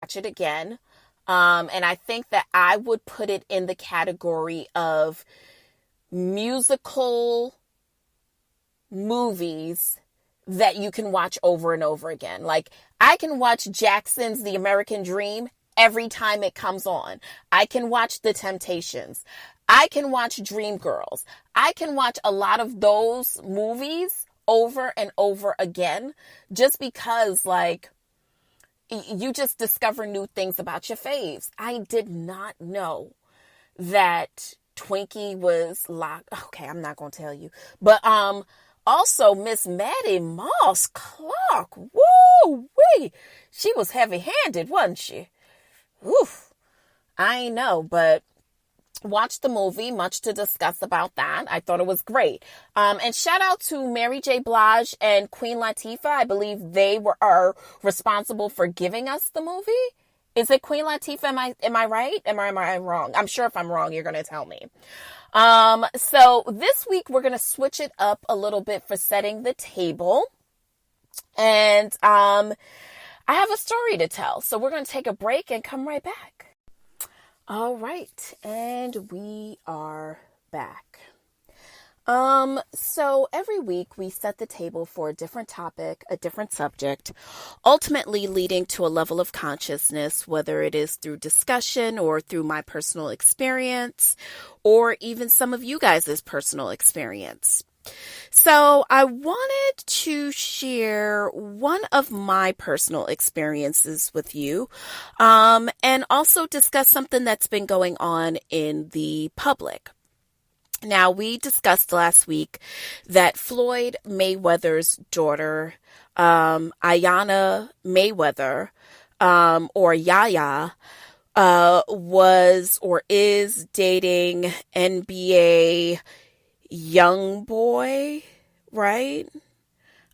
watch it again. And I think that I would put it in the category of musical movies that you can watch over and over again. Like, I can watch Jackson's The American Dream every time it comes on. I can watch The Temptations. I can watch Dreamgirls. I can watch a lot of those movies over and over again just because, like, you just discover new things about your faves. I did not know that Twinkie was locked. Okay, I'm not going to tell you. But also Miss Maddie Moss Clark. Woo wee. She was heavy-handed, wasn't she? Oof. I know, but watched the movie, much to discuss about that. I thought it was great. And shout out to Mary J. Blige and Queen Latifah. I believe they are responsible for giving us the movie. Is it Queen Latifah? Am I right? Am I wrong? I'm sure if I'm wrong, you're going to tell me. So this week we're going to switch it up a little bit for setting the table. And, I have a story to tell. So we're going to take a break and come right back. All right, and we are back. So every week we set the table for a different topic, a different subject, ultimately leading to a level of consciousness, whether it is through discussion or through my personal experience, or even some of you guys' personal experience. So I wanted to share one of my personal experiences with you, and also discuss something that's been going on in the public. Now, we discussed last week that Floyd Mayweather's daughter, Ayanna Mayweather, or Yaya, was or is dating NBA young boy, right?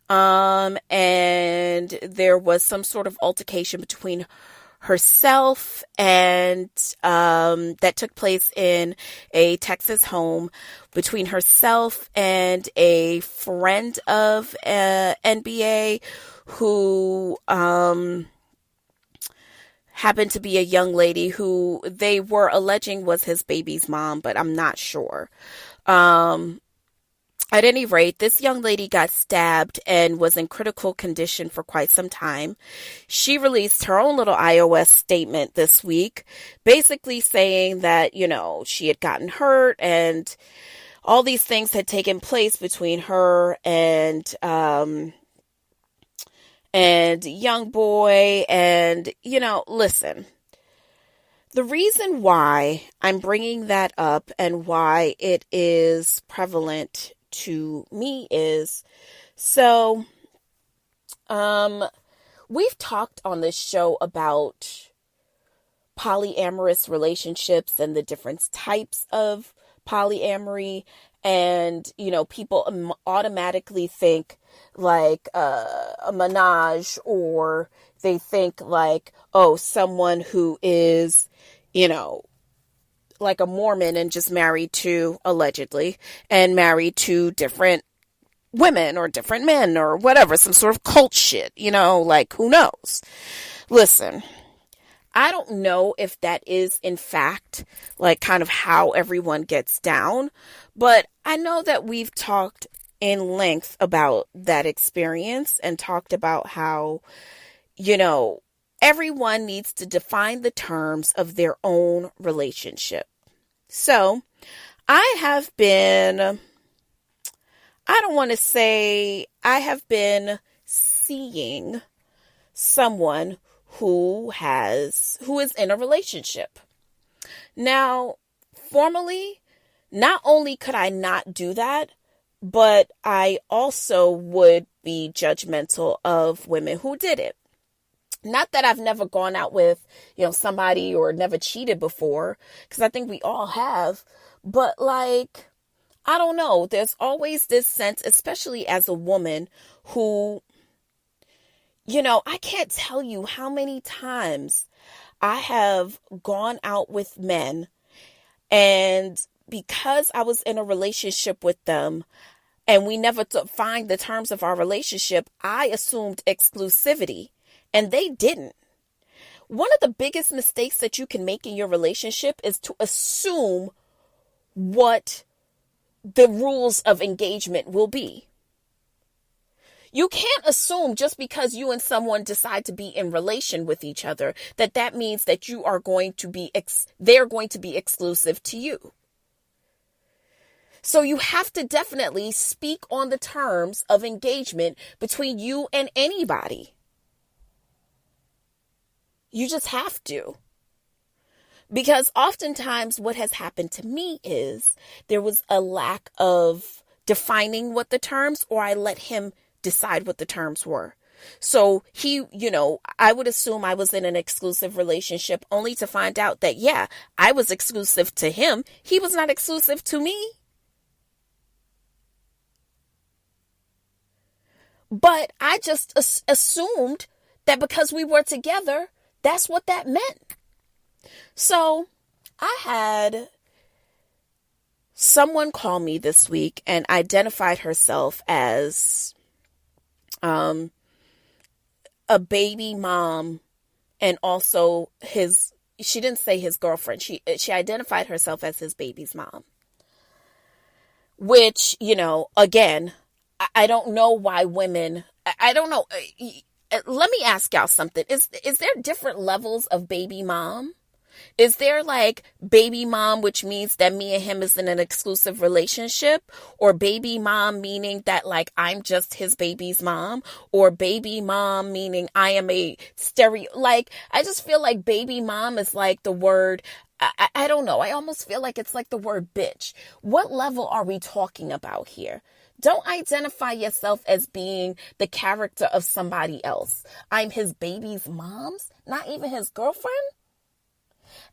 And there was some sort of altercation between herself and that took place in a Texas home between herself and a friend of NBA who happened to be a young lady who they were alleging was his baby's mom, but I'm not sure. At any rate, this young lady got stabbed and was in critical condition for quite some time. She released her own little iOS statement this week, basically saying that, she had gotten hurt and all these things had taken place between her and young boy. And, listen, the reason why I'm bringing that up and why it is prevalent to me is, we've talked on this show about polyamorous relationships and the different types of polyamory, and, people automatically think like a menage, or they think like, oh, someone who is, like a Mormon and just married to, allegedly, and married to different women or different men or whatever, some sort of cult shit, like, who knows? Listen, I don't know if that is in fact like kind of how everyone gets down, but I know that we've talked in length about that experience and talked about how, everyone needs to define the terms of their own relationship. So, I have been seeing someone who is in a relationship. Now, formally, not only could I not do that, but I also would be judgmental of women who did it. Not that I've never gone out with, somebody or never cheated before, because I think we all have. But like, I don't know. There's always this sense, especially as a woman who, I can't tell you how many times I have gone out with men, and because I was in a relationship with them and we never defined the terms of our relationship, I assumed exclusivity. And they didn't. One of the biggest mistakes that you can make in your relationship is to assume what the rules of engagement will be. You can't assume just because you and someone decide to be in relation with each other that means that you are going to be they're going to be exclusive to you. So you have to definitely speak on the terms of engagement between you and anybody. You just have to. Because oftentimes what has happened to me is there was a lack of defining what the terms, or I let him decide what the terms were. So he, I would assume I was in an exclusive relationship only to find out that, yeah, I was exclusive to him. He was not exclusive to me. But I just assumed that because we were together, that's what that meant. So I had someone call me this week and identified herself as a baby mom, and also she didn't say his girlfriend. She identified herself as his baby's mom, which, again, I don't know why women, I don't know. Let me ask y'all something. Is there different levels of baby mom? Is there like baby mom, which means that me and him is in an exclusive relationship, or baby mom meaning that like I'm just his baby's mom, or baby mom meaning I am a like, I just feel like baby mom is like the word, I don't know. I almost feel like it's like the word bitch. What level are we talking about here? Don't identify yourself as being the character of somebody else. I'm his baby's mom's, not even his girlfriend.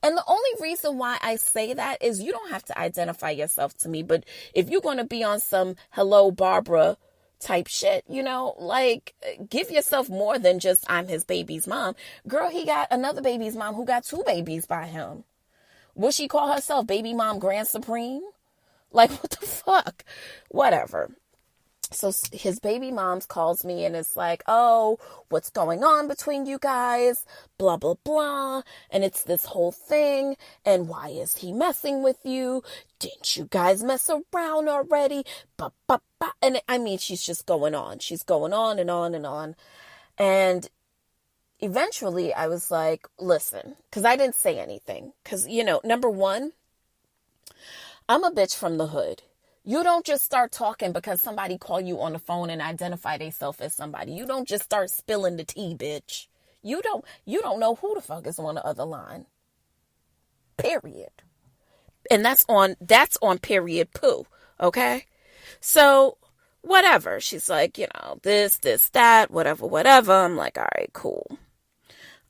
And the only reason why I say that is you don't have to identify yourself to me. But if you're going to be on some hello, Barbara type shit, like give yourself more than just I'm his baby's mom. Girl, he got another baby's mom who got 2 babies by him. Will she call herself baby mom grand supreme? Like, what the fuck? Whatever. So his baby mom's calls me and it's like, oh, what's going on between you guys? Blah, blah, blah. And it's this whole thing. And why is he messing with you? Didn't you guys mess around already? Ba, ba, ba. And I mean, she's just going on. She's going on and on and on. And eventually I was like, listen, because I didn't say anything. Because, number one, I'm a bitch from the hood. You don't just start talking because somebody called you on the phone and identify themselves as somebody. You don't just start spilling the tea, bitch. You don't know who the fuck is on the other line. Period. And that's on period poo. Okay? So whatever. She's like, this, that, whatever. I'm like, all right, cool.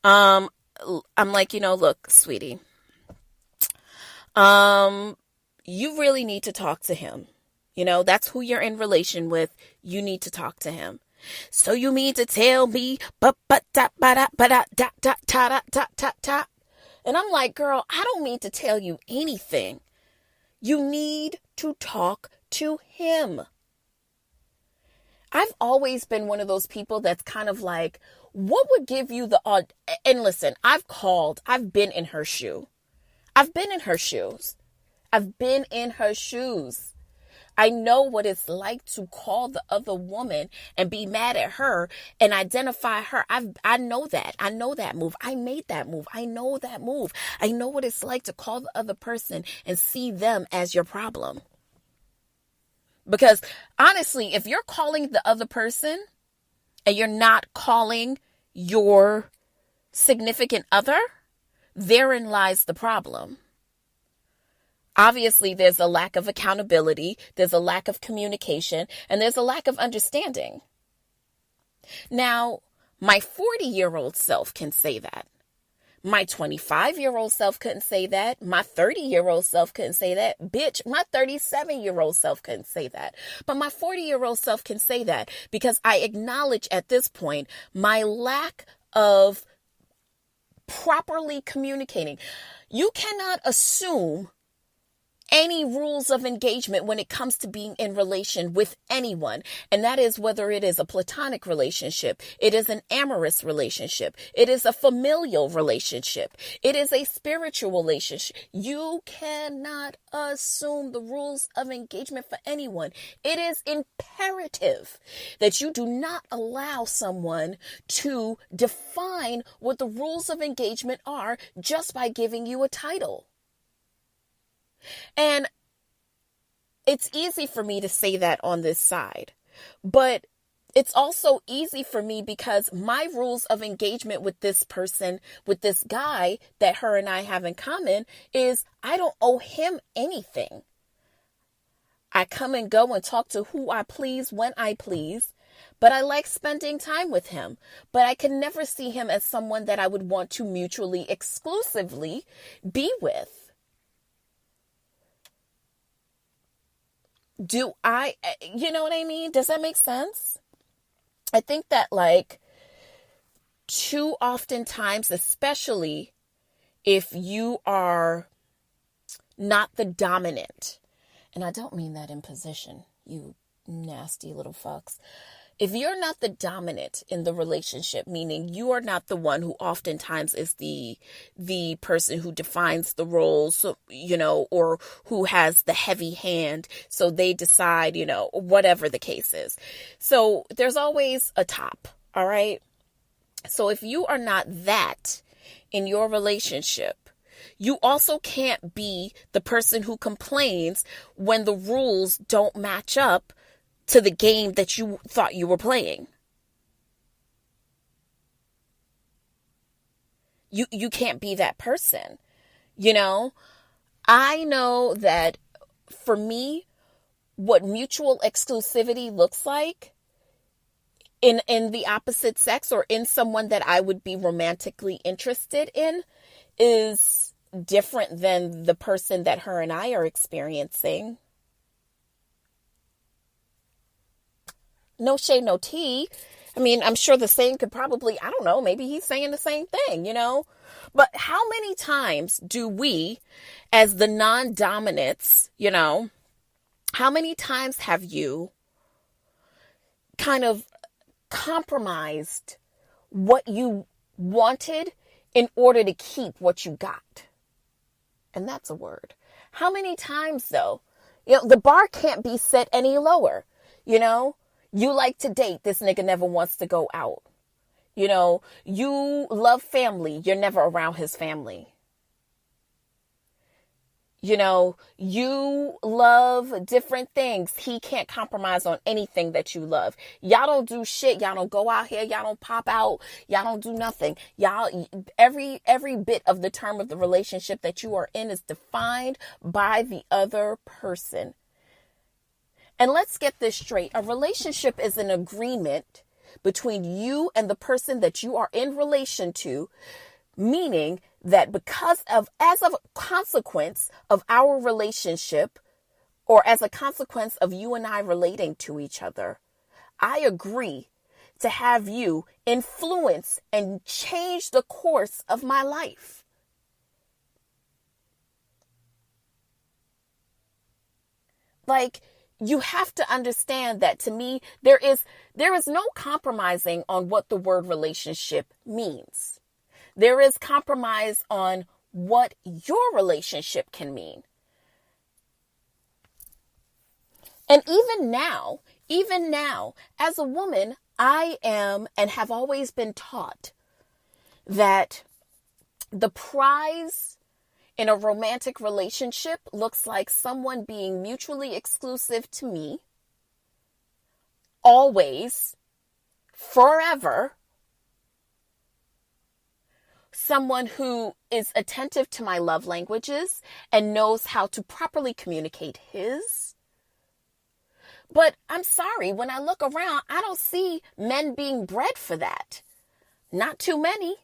I'm like, look, sweetie. You really need to talk to him. That's who you're in relation with. You need to talk to him. So you mean to tell me, and I'm like, girl, I don't mean to tell you anything. You need to talk to him. I've always been one of those people that's kind of like, what would give you the odd, and listen, I've been in her shoe. I've been in her shoes. I know what it's like to call the other woman and be mad at her and identify her. I know that. I know that move. I made that move. I know that move. I know what it's like to call the other person and see them as your problem. Because honestly, if you're calling the other person and you're not calling your significant other, therein lies the problem. Obviously, there's a lack of accountability, there's a lack of communication, and there's a lack of understanding. Now, my 40-year-old self can say that. My 25-year-old self couldn't say that. My 30-year-old self couldn't say that. Bitch, my 37-year-old self couldn't say that. But my 40-year-old self can say that because I acknowledge at this point my lack of properly communicating. You cannot assume any rules of engagement when it comes to being in relation with anyone. And that is whether it is a platonic relationship, it is an amorous relationship, it is a familial relationship, it is a spiritual relationship. You cannot assume the rules of engagement for anyone. It is imperative that you do not allow someone to define what the rules of engagement are just by giving you a title. And it's easy for me to say that on this side, but it's also easy for me because my rules of engagement with this person, with this guy that her and I have in common, is I don't owe him anything. I come and go and talk to who I please when I please, but I like spending time with him. But I can never see him as someone that I would want to mutually, exclusively be with. You know what I mean? Does that make sense? I think that too often times, especially if you are not the dominant, and I don't mean that in position, you nasty little fucks. If you're not the dominant in the relationship, meaning you are not the one who oftentimes is the person who defines the roles, or who has the heavy hand, so they decide, whatever the case is. So there's always a top, all right? So if you are not that in your relationship, you also can't be the person who complains when the rules don't match up to the game that you thought you were playing. You can't be that person. I know that for me, what mutual exclusivity looks like in the opposite sex or in someone that I would be romantically interested in is different than the person that her and I are experiencing. No shade, no tea. I mean, I'm sure the same could probably, I don't know, maybe he's saying the same thing, But how many times do we, as the non-dominants, how many times have you kind of compromised what you wanted in order to keep what you got? And that's a word. How many times, though? The bar can't be set any lower, You like to date, this nigga never wants to go out. You love family, you're never around his family. You love different things. He can't compromise on anything that you love. Y'all don't do shit. Y'all don't go out here. Y'all don't pop out. Y'all don't do nothing. Y'all, every bit of the term of the relationship that you are in is defined by the other person. And let's get this straight. A relationship is an agreement between you and the person that you are in relation to, meaning that as a consequence of our relationship, or as a consequence of you and I relating to each other, I agree to have you influence and change the course of my life. You have to understand that, to me, there is no compromising on what the word relationship means. There is compromise on what your relationship can mean. And even now, as a woman, I am and have always been taught that the prize in a romantic relationship looks like someone being mutually exclusive to me, always, forever. Someone who is attentive to my love languages and knows how to properly communicate his. But I'm sorry, when I look around, I don't see men being bred for that. Not too many.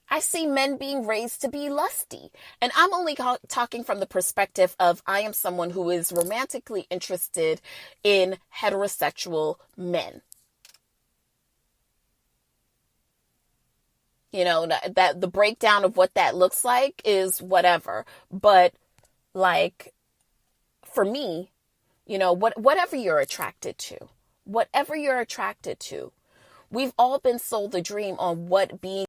I see men being raised to be lusty. And I'm only talking from the perspective of I am someone who is romantically interested in heterosexual men. that the breakdown of what that looks like is whatever. But like, for me, whatever you're attracted to, we've all been sold the dream on what being